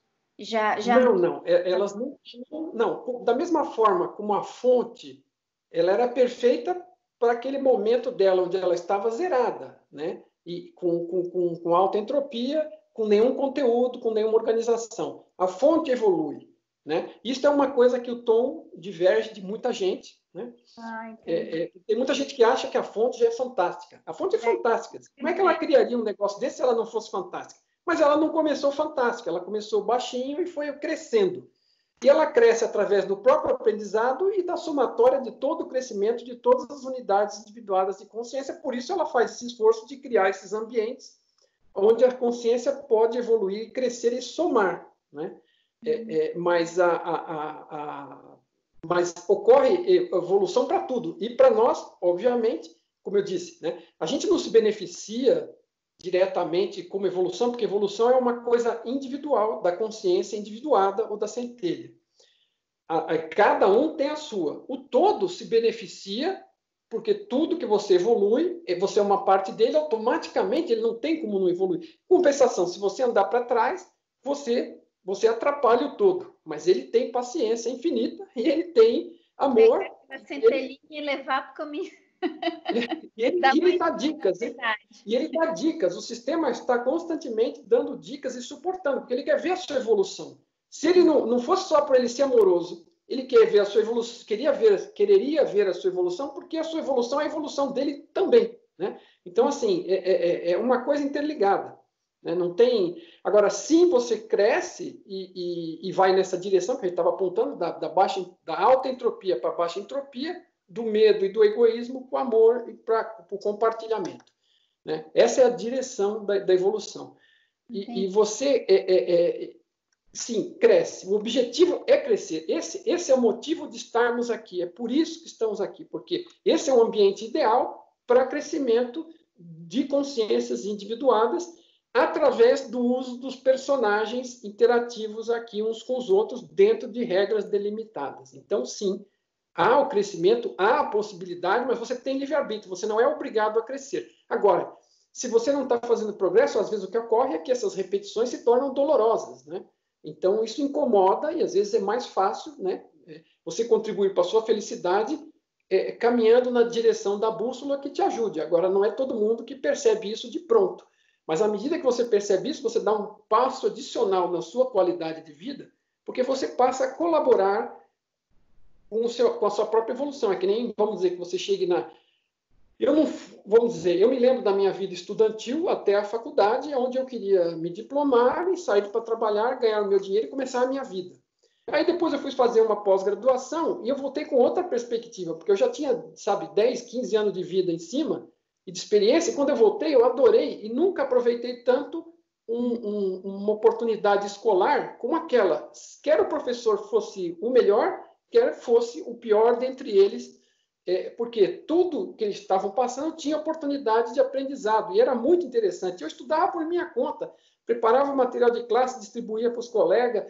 Não, elas não tinham. Não, da mesma forma como a fonte, ela era perfeita para aquele momento dela, onde ela estava zerada, né? E com alta entropia, com nenhum conteúdo, com nenhuma organização. A fonte evolui, né? Isso é uma coisa que o Tom diverge de muita gente, né? Tem muita gente que acha que a fonte já é fantástica. A fonte é fantástica. Como é que ela criaria um negócio desse se ela não fosse fantástica? Mas ela não começou fantástica, ela começou baixinho e foi crescendo. E ela cresce através do próprio aprendizado e da somatória de todo o crescimento de todas as unidades individuadas de consciência. Por isso ela faz esse esforço de criar esses ambientes onde a consciência pode evoluir, crescer e somar, né? Mas ocorre evolução para tudo. E para nós, obviamente, como eu disse, né, a gente não se beneficia diretamente como evolução, porque evolução é uma coisa individual, da consciência individuada ou da centelha. Cada um tem a sua. O todo se beneficia, porque tudo que você evolui, você é uma parte dele, automaticamente ele não tem como não evoluir. Compensação, se você andar para trás, você atrapalha o todo, mas ele tem paciência infinita e ele tem amor. A centelhinha e levar para o caminho. E ele dá dicas. E ele dá dicas. O sistema está constantemente dando dicas e suportando, porque ele quer ver a sua evolução. Se ele não fosse só para ele ser amoroso, ele quer ver a sua evolução, quereria ver a sua evolução, porque a sua evolução é a evolução dele também, né? Então, assim, é uma coisa interligada. Né? Não tem. Agora, sim, você cresce e vai nessa direção que a gente estava apontando, da alta entropia para baixa entropia, do medo e do egoísmo para o amor e para o compartilhamento. Né? Essa é a direção da evolução. E você, sim, cresce. O objetivo é crescer. Esse é o motivo de estarmos aqui. É por isso que estamos aqui, porque esse é o ambiente ideal para crescimento de consciências individuadas através do uso dos personagens interativos aqui uns com os outros dentro de regras delimitadas. Então, sim, há o crescimento, há a possibilidade, mas você tem livre-arbítrio, você não é obrigado a crescer. Agora, se você não está fazendo progresso, às vezes o que ocorre é que essas repetições se tornam dolorosas, né? Então, isso incomoda e às vezes é mais fácil, né? Você contribuir para a sua felicidade caminhando na direção da bússola que te ajude. Agora, não é todo mundo que percebe isso de pronto. Mas à medida que você percebe isso, você dá um passo adicional na sua qualidade de vida, porque você passa a colaborar com a sua própria evolução. É que nem, vamos dizer, que você chegue na... eu me lembro da minha vida estudantil até a faculdade, onde eu queria me diplomar e sair para trabalhar, ganhar o meu dinheiro e começar a minha vida. Aí depois eu fui fazer uma pós-graduação e eu voltei com outra perspectiva, porque eu já tinha, 10, 15 anos de vida em cima e de experiência, e quando eu voltei eu adorei e nunca aproveitei tanto uma oportunidade escolar como aquela. Quer o professor fosse o melhor, quer fosse o pior dentre eles, porque tudo que eles estavam passando tinha oportunidade de aprendizado, e era muito interessante. Eu estudava por minha conta, preparava o material de classe, distribuía para os colegas.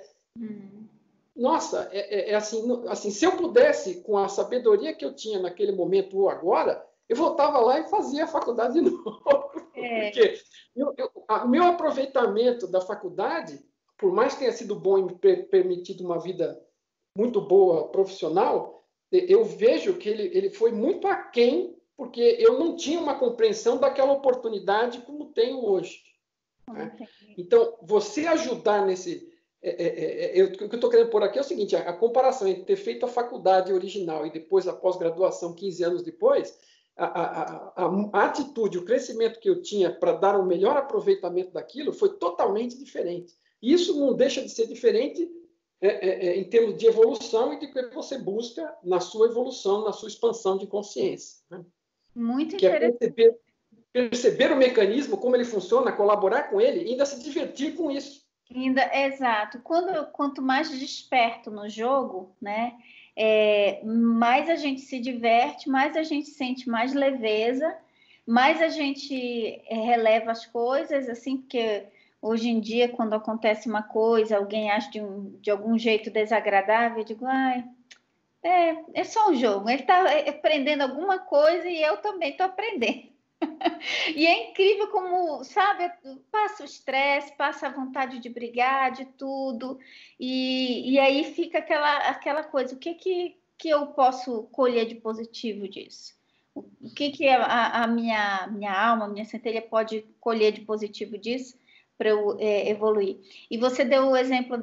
Nossa, assim, se eu pudesse, com a sabedoria que eu tinha naquele momento ou agora, eu voltava lá e fazia a faculdade de novo. Porque o meu aproveitamento da faculdade, por mais que tenha sido bom e me permitido uma vida muito boa profissional, eu vejo que ele foi muito aquém, porque eu não tinha uma compreensão daquela oportunidade como tenho hoje. Né? Então, você ajudar nesse... o que eu estou querendo pôr aqui é o seguinte, a comparação entre ter feito a faculdade original e depois a pós-graduação 15 anos depois, a atitude, o crescimento que eu tinha para dar o melhor aproveitamento daquilo foi totalmente diferente. E isso não deixa de ser diferente em termos de evolução e de que você busca na sua evolução, na sua expansão de consciência. Né? Muito interessante. Que é perceber o mecanismo, como ele funciona, colaborar com ele e ainda se divertir com isso. Exato. Quanto mais desperto no jogo, né, mais a gente se diverte, mais a gente sente mais leveza, mais a gente releva as coisas, assim, porque hoje em dia, quando acontece uma coisa, alguém acha de algum jeito desagradável, eu digo, ai, é só um jogo, ele está aprendendo alguma coisa e eu também estou aprendendo. E é incrível como, sabe, passa o estresse, passa a vontade de brigar, de tudo, e aí fica aquela coisa, o que eu posso colher de positivo disso? O que a minha alma, a minha centelha pode colher de positivo disso para eu evoluir? E você deu o exemplo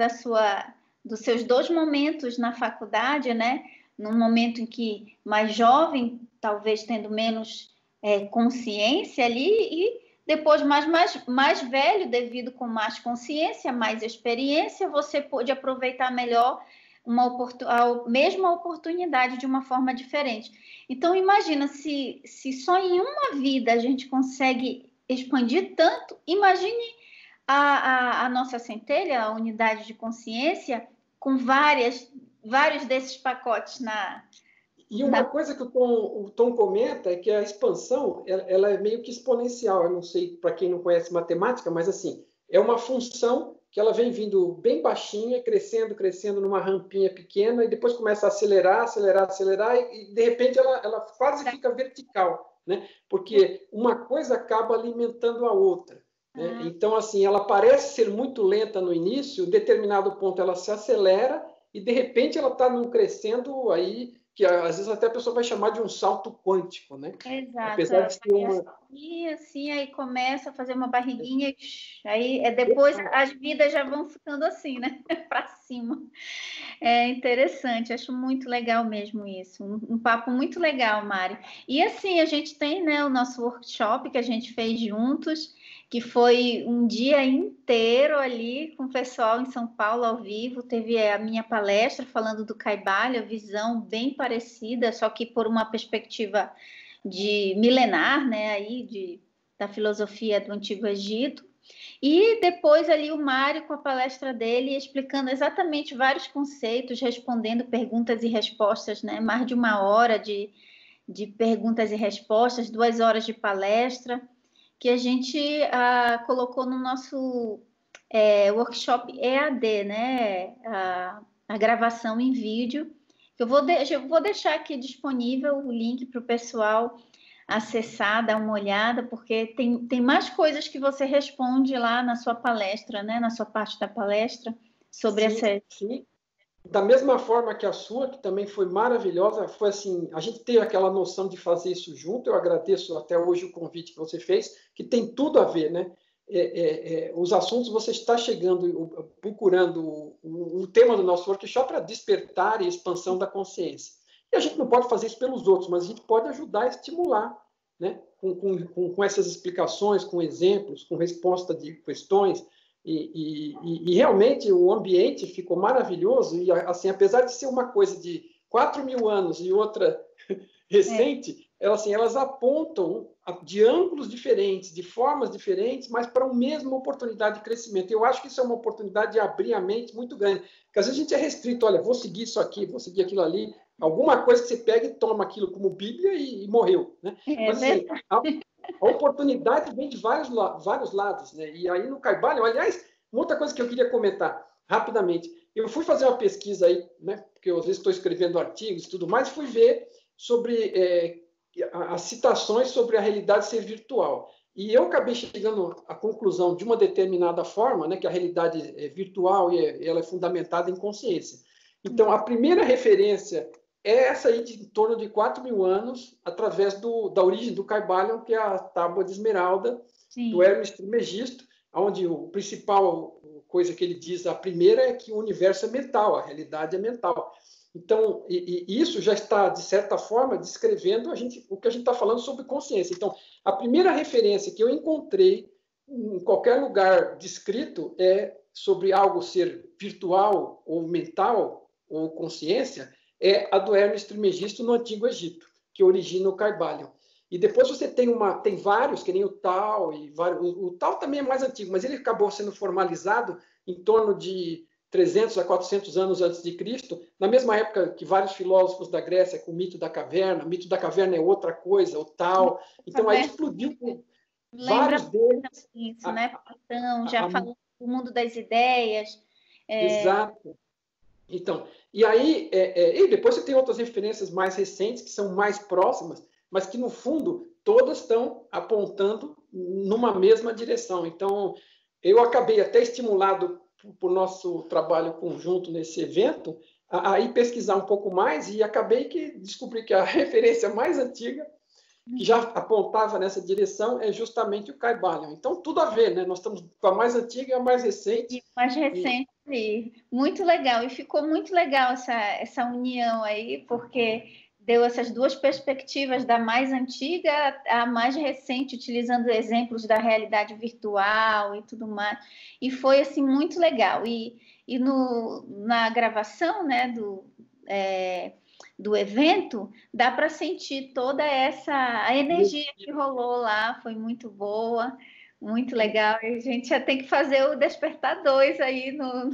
dos seus 2 momentos na faculdade, né? Num momento em que mais jovem, talvez tendo menos consciência ali, e depois mais velho, devido com mais consciência, mais experiência, você pôde aproveitar melhor a mesma oportunidade de uma forma diferente. Então, imagina, se só em uma vida a gente consegue expandir tanto, imagine a nossa centelha, a unidade de consciência, com vários desses pacotes E uma coisa que o Tom comenta é que a expansão ela é meio que exponencial. Eu não sei para quem não conhece matemática, mas assim, é uma função que ela vem vindo bem baixinha, crescendo numa rampinha pequena, e depois começa a acelerar, e de repente ela quase fica vertical, né? Porque uma coisa acaba alimentando a outra. Né? Então, assim, ela parece ser muito lenta no início, em determinado ponto ela se acelera, e de repente ela está num crescendo aí, que às vezes até a pessoa vai chamar de um salto quântico, né? Exato. Apesar de ser assim, aí começa a fazer uma barriguinha, aí depois as vidas já vão ficando assim, né? Para cima. É interessante, acho muito legal mesmo isso. Um papo muito legal, Mari. E assim, a gente tem, né, o nosso workshop que a gente fez juntos, que foi um dia inteiro ali com o pessoal em São Paulo ao vivo. Teve a minha palestra falando do Kaibalya, visão bem parecida, só que por uma perspectiva de milenar, né, aí da filosofia do Antigo Egito. E depois ali o Mário com a palestra dele, explicando exatamente vários conceitos, respondendo perguntas e respostas, né? Mais de 1 hora de perguntas e respostas, 2 horas de palestra, que a gente colocou no nosso workshop EAD, né? A gravação em vídeo. Eu vou deixar aqui disponível o link para o pessoal acessar, dar uma olhada, porque tem mais coisas que você responde lá na sua palestra, né? Na sua parte da palestra, sobre essa... Sim. Da mesma forma que a sua, que também foi maravilhosa, foi assim, a gente teve aquela noção de fazer isso junto, eu agradeço até hoje o convite que você fez, que tem tudo a ver, né? Os assuntos, você está chegando, procurando o tema do nosso workshop para despertar e expansão da consciência. E a gente não pode fazer isso pelos outros, mas a gente pode ajudar a estimular, né? Com essas explicações, com exemplos, com resposta de questões. E realmente o ambiente ficou maravilhoso. E, assim, apesar de ser uma coisa de 4.000 anos e outra recente, elas apontam de ângulos diferentes, de formas diferentes, mas para a mesma oportunidade de crescimento. Eu acho que isso é uma oportunidade de abrir a mente muito grande. Porque às vezes a gente é restrito, olha, vou seguir isso aqui, vou seguir aquilo ali, alguma coisa que você pega e toma aquilo como Bíblia e morreu, né? Mas assim, a oportunidade vem de vários lados, né? E aí no Kybalion, aliás, uma outra coisa que eu queria comentar rapidamente, eu fui fazer uma pesquisa aí, né? Porque eu, às vezes estou escrevendo artigos e tudo mais, fui ver sobre as citações sobre a realidade ser virtual. E eu acabei chegando à conclusão de uma determinada forma, né? Que a realidade é virtual e ela é fundamentada em consciência. Então, a primeira referência é essa aí de em torno de 4.000 anos, através da origem do Kybalion, que é a Tábua de Esmeralda, do Hermes Trismegisto, onde o principal coisa que ele diz, a primeira é que o universo é mental, a realidade é mental. Então, e isso já está, de certa forma, descrevendo o que a gente está falando sobre consciência. Então, a primeira referência que eu encontrei em qualquer lugar descrito é sobre algo ser virtual ou mental ou consciência, é a do Hermes Trismegisto no Antigo Egito, que origina o Kybalion. E depois você tem vários, que nem o Tao, o Tao também é mais antigo, mas ele acabou sendo formalizado em torno de 300 a 400 anos antes de Cristo, na mesma época que vários filósofos da Grécia, com o mito da caverna é outra coisa, o Tao. Então aí explodiu com vários deles. Isso, né? Platão já falou do mundo das ideias. Exato. Então, e aí, e depois você tem outras referências mais recentes, que são mais próximas, mas que, no fundo, todas estão apontando numa mesma direção. Então, eu acabei até estimulado por nosso trabalho conjunto nesse evento, a ir pesquisar um pouco mais e acabei que descobri que a referência mais antiga, que já apontava nessa direção, é justamente o Kybalion. Então, tudo a ver, né? Nós estamos com a mais antiga e a mais recente. E mais recente, muito legal. E ficou muito legal essa união aí, porque deu essas duas perspectivas, da mais antiga à mais recente, utilizando exemplos da realidade virtual e tudo mais. E foi, assim, muito legal. E na gravação, né, do evento, dá para sentir toda a energia que rolou lá, foi muito boa, muito legal. E a gente já tem que fazer o Despertar 2 aí no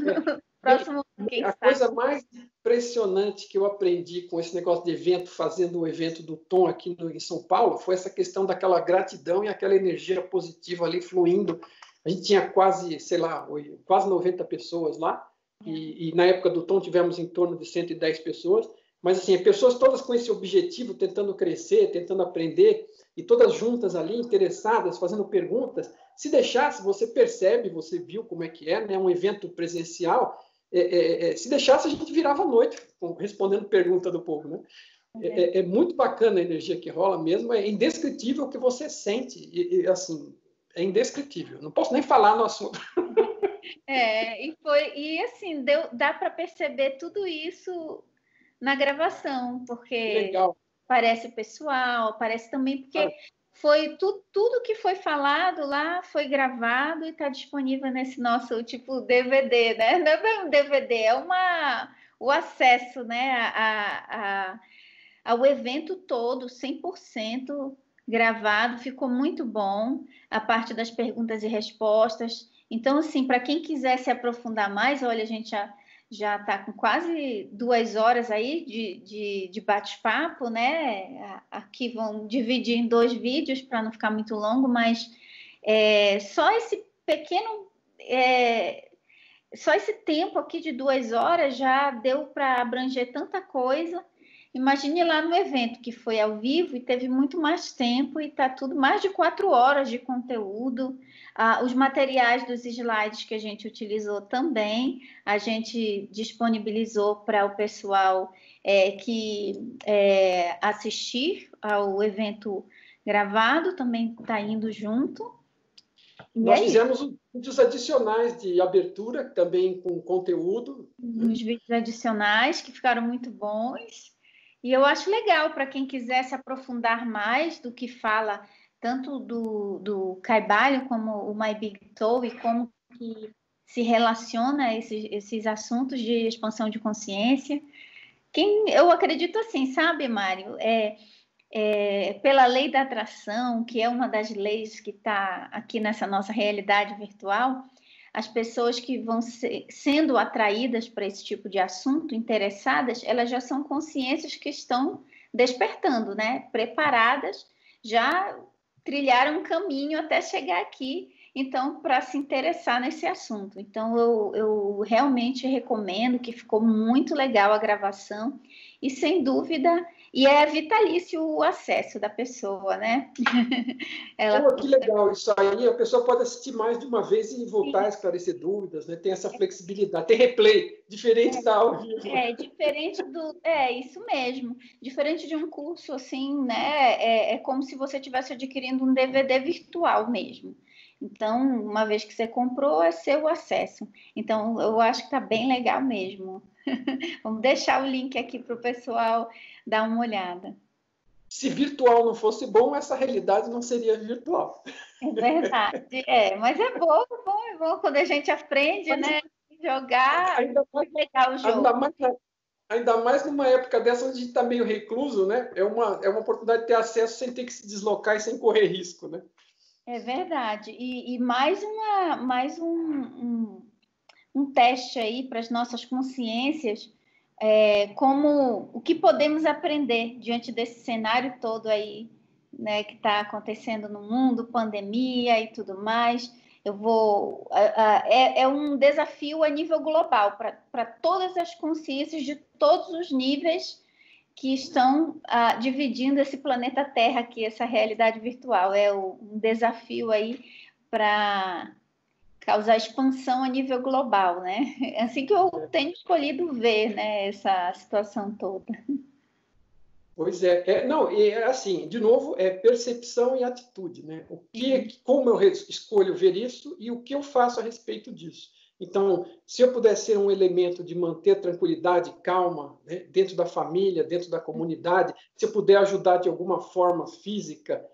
próximo. A coisa mais impressionante que eu aprendi com esse negócio de evento, fazendo o evento do Tom aqui em São Paulo, foi essa questão daquela gratidão e aquela energia positiva ali fluindo. A gente tinha quase 90 pessoas lá, e na época do Tom tivemos em torno de 110 pessoas, mas assim, pessoas todas com esse objetivo, tentando crescer, tentando aprender, e todas juntas ali, interessadas, fazendo perguntas. Se deixasse, você percebe, você viu como é que é, né? Um evento presencial, se deixasse, a gente virava à noite respondendo pergunta do povo, né? É muito bacana a energia que rola mesmo, é indescritível o que você sente, e assim, é indescritível. Não posso nem falar no assunto. E assim, dá para perceber tudo isso na gravação, porque legal. Parece pessoal, parece também porque foi tudo que foi falado lá foi gravado e está disponível nesse nosso tipo DVD, né? Não é bem um DVD, é o acesso, né, ao evento todo, 100% gravado, ficou muito bom, a parte das perguntas e respostas. Então, assim, para quem quiser se aprofundar mais, olha, a gente já está com quase 2 horas aí de bate-papo, né? Aqui vão dividir em 2 vídeos para não ficar muito longo, mas só esse pequeno, só esse tempo aqui de 2 horas já deu para abranger tanta coisa. Imagine lá no evento que foi ao vivo e teve muito mais tempo e está tudo mais de 4 horas de conteúdo. Os materiais dos slides que a gente utilizou também, a gente disponibilizou para o pessoal que assistir ao evento gravado, também está indo junto. Nós fizemos vídeos adicionais de abertura, também com conteúdo. Uns vídeos adicionais que ficaram muito bons. E eu acho legal para quem quiser se aprofundar mais do que fala tanto do Caibalho como o My Big Toe e como que se relaciona esses assuntos de expansão de consciência. Eu acredito assim, sabe, Mário? Pela lei da atração, que é uma das leis que está aqui nessa nossa realidade virtual, as pessoas que vão sendo atraídas para esse tipo de assunto, interessadas, elas já são consciências que estão despertando, né? Preparadas, já trilharam um caminho até chegar aqui, então, para se interessar nesse assunto. Então, eu realmente recomendo, que ficou muito legal a gravação, e sem dúvida, e é vitalício o acesso da pessoa, né? Que legal isso aí. A pessoa pode assistir mais de uma vez e voltar a esclarecer dúvidas, né? Tem essa flexibilidade, tem replay, diferente da ao vivo. Diferente isso mesmo. Diferente de um curso, assim, né? É como se você estivesse adquirindo um DVD virtual mesmo. Então, uma vez que você comprou, é seu acesso. Então, eu acho que está bem legal mesmo. Vamos deixar o link aqui para o pessoal dar uma olhada. Se virtual não fosse bom, essa realidade não seria virtual. É verdade, mas é bom quando a gente aprende, né? Jogar, ainda mais, legal o jogo. Ainda mais numa época dessa onde a gente está meio recluso, né? É uma oportunidade de ter acesso sem ter que se deslocar e sem correr risco, né? É verdade. E mais um teste aí para as nossas consciências, como o que podemos aprender diante desse cenário todo aí, né, que está acontecendo no mundo, pandemia e tudo mais. É um desafio a nível global para todas as consciências de todos os níveis que estão dividindo esse planeta Terra aqui, essa realidade virtual. É um desafio aí para causar expansão a nível global, né? É assim que eu tenho escolhido ver, né, essa situação toda. Pois não, assim, de novo, é percepção e atitude, né? Como eu escolho ver isso e o que eu faço a respeito disso. Então, se eu puder ser um elemento de manter tranquilidade, calma, né, dentro da família, dentro da comunidade, se eu puder ajudar de alguma forma física,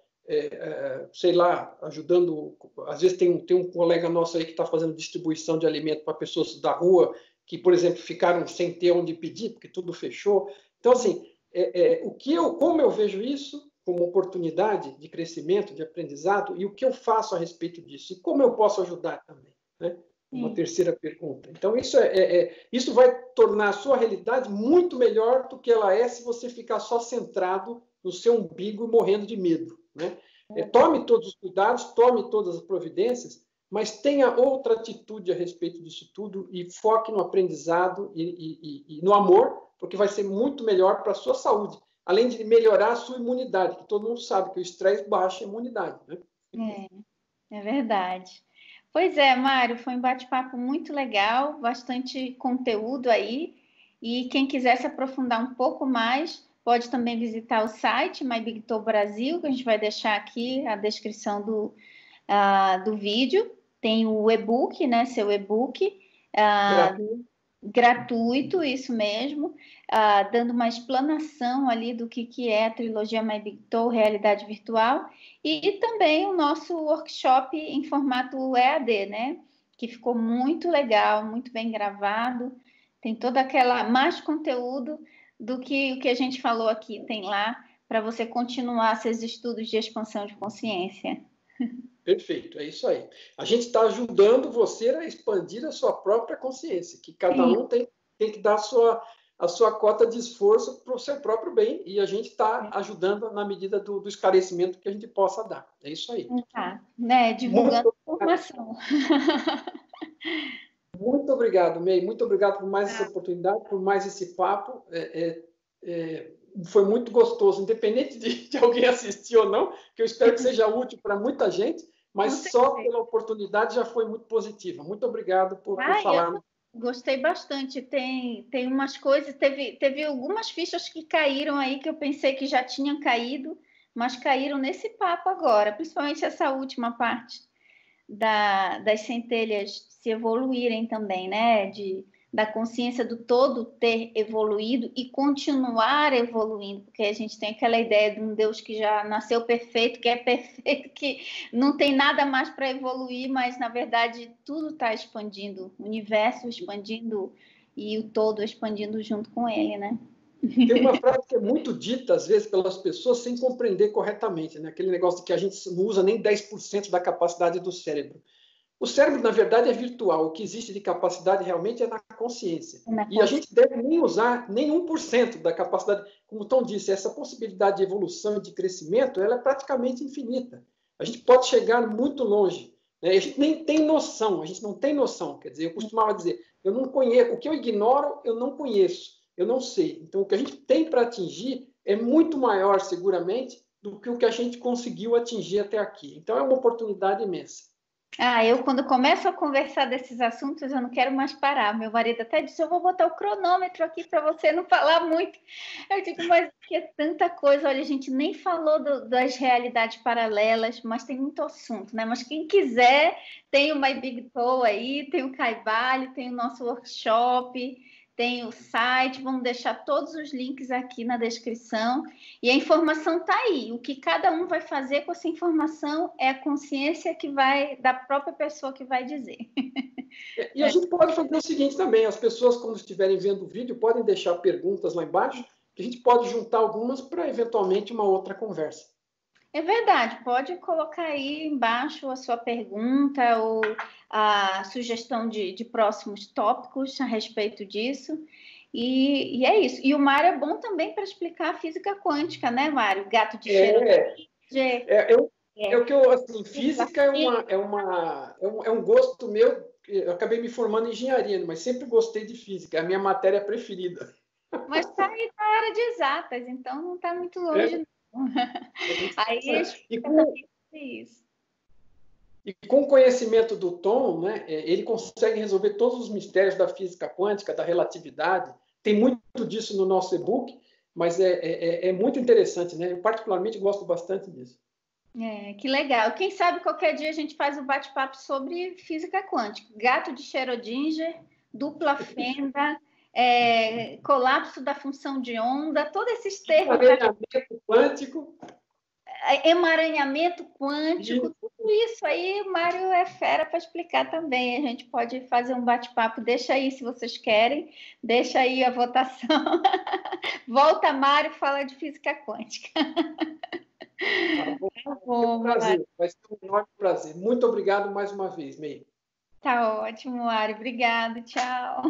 sei lá, ajudando. Às vezes tem um colega nosso aí que está fazendo distribuição de alimento para pessoas da rua que, por exemplo, ficaram sem ter onde pedir, porque tudo fechou. Então, assim, como eu vejo isso como oportunidade de crescimento, de aprendizado, e o que eu faço a respeito disso, e como eu posso ajudar também, né? Uma terceira pergunta. Então, isso vai tornar a sua realidade muito melhor do que ela é se você ficar só centrado no seu umbigo e morrendo de medo, né? Tome todos os cuidados, tome todas as providências, mas tenha outra atitude a respeito disso tudo e foque no aprendizado e no amor, porque vai ser muito melhor para a sua saúde, além de melhorar a sua imunidade, que todo mundo sabe que o estresse baixa a imunidade, né? É verdade. Pois é, Mário, foi um bate-papo muito legal, bastante conteúdo aí. E quem quiser se aprofundar um pouco mais, pode também visitar o site My Big Toe Brasil, que a gente vai deixar aqui a descrição do vídeo. Tem o e-book, né? Seu e-book. Gratuito, isso mesmo, dando uma explanação ali do que é a trilogia My Big Toe, realidade virtual, e também o nosso workshop em formato EAD, né? Que ficou muito legal, muito bem gravado, tem toda aquela mais conteúdo do que o que a gente falou aqui, tem lá para você continuar seus estudos de expansão de consciência. Perfeito, é isso aí. A gente está ajudando você a expandir a sua própria consciência, que cada um tem que dar a sua cota de esforço para o seu próprio bem, e a gente está ajudando na medida do esclarecimento que a gente possa dar. É isso aí. Né? Divulgando informação. Muito obrigado, May. Muito obrigado por mais essa oportunidade, por mais esse papo. Foi muito gostoso, independente de alguém assistir ou não, que eu espero que seja útil para muita gente, mas só pela oportunidade já foi muito positiva. Muito obrigado por falar. Gostei bastante. Tem umas coisas, teve algumas fichas que caíram aí que eu pensei que já tinham caído, mas caíram nesse papo agora, principalmente essa última parte das centelhas se evoluírem também, né? Da consciência do todo ter evoluído e continuar evoluindo, porque a gente tem aquela ideia de um Deus que já nasceu perfeito, que é perfeito, que não tem nada mais para evoluir, mas na verdade tudo está expandindo, o universo expandindo e o todo expandindo junto com ele, né? Tem uma frase que é muito dita, às vezes, pelas pessoas sem compreender corretamente, né? Aquele negócio de que a gente não usa nem 10% da capacidade do cérebro. O cérebro, na verdade, é virtual. O que existe de capacidade realmente é na consciência. E a gente deve nem usar nem 1% da capacidade. Como o Tom disse, essa possibilidade de evolução e de crescimento, ela é praticamente infinita. A gente pode chegar muito longe. Né? A gente nem tem noção, a gente não tem noção. Quer dizer, eu costumava dizer, eu não conheço, o que eu ignoro, eu não conheço, eu não sei. Então, o que a gente tem para atingir é muito maior, seguramente, do que o que a gente conseguiu atingir até aqui. Então, é uma oportunidade imensa. Eu quando começo a conversar desses assuntos, eu não quero mais parar. Meu marido até disse, eu vou botar o cronômetro aqui para você não falar muito. Eu digo, mas que é tanta coisa. Olha, a gente nem falou das realidades paralelas, mas tem muito assunto, né? Mas quem quiser, tem o My Big Toe aí, tem o Caibali, tem o nosso workshop, tem o site, vamos deixar todos os links aqui na descrição. E a informação está aí. O que cada um vai fazer com essa informação é a consciência que vai, da própria pessoa que vai dizer. E a gente pode fazer o seguinte também, as pessoas, quando estiverem vendo o vídeo, podem deixar perguntas lá embaixo, que a gente pode juntar algumas para, eventualmente, uma outra conversa. É verdade, pode colocar aí embaixo a sua pergunta ou a sugestão de próximos tópicos a respeito disso. E é isso. E o Mário é bom também para explicar a física quântica, né, Mário? Gato de Schrödinger. É o que eu, assim, física é um gosto meu. Eu acabei me formando em engenharia, mas sempre gostei de física, é a minha matéria preferida. Mas está aí na área de exatas, então não está muito longe, não. Aí E com o conhecimento do Tom, né, ele consegue resolver todos os mistérios da física quântica, da relatividade. Tem muito disso no nosso e-book, mas é muito interessante, né? Eu particularmente gosto bastante disso. Que legal. Quem sabe qualquer dia a gente faz um bate-papo sobre física quântica. Gato de Schrödinger, dupla fenda, colapso da função de onda, todos esses termos. Emaranhamento quântico. Emaranhamento quântico, tudo isso aí o Mário é fera para explicar também. A gente pode fazer um bate-papo. Deixa aí se vocês querem, deixa aí a votação. Volta, Mário, fala de física quântica. Vai ser um enorme prazer. Muito obrigado mais uma vez, May. Tá ótimo, Mário. Obrigado. Tchau.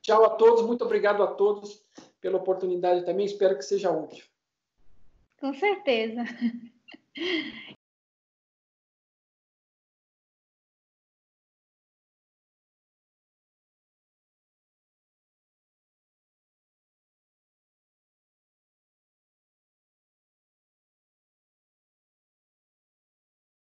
Tchau a todos. Muito obrigado a todos pela oportunidade também. Espero que seja útil. Com certeza.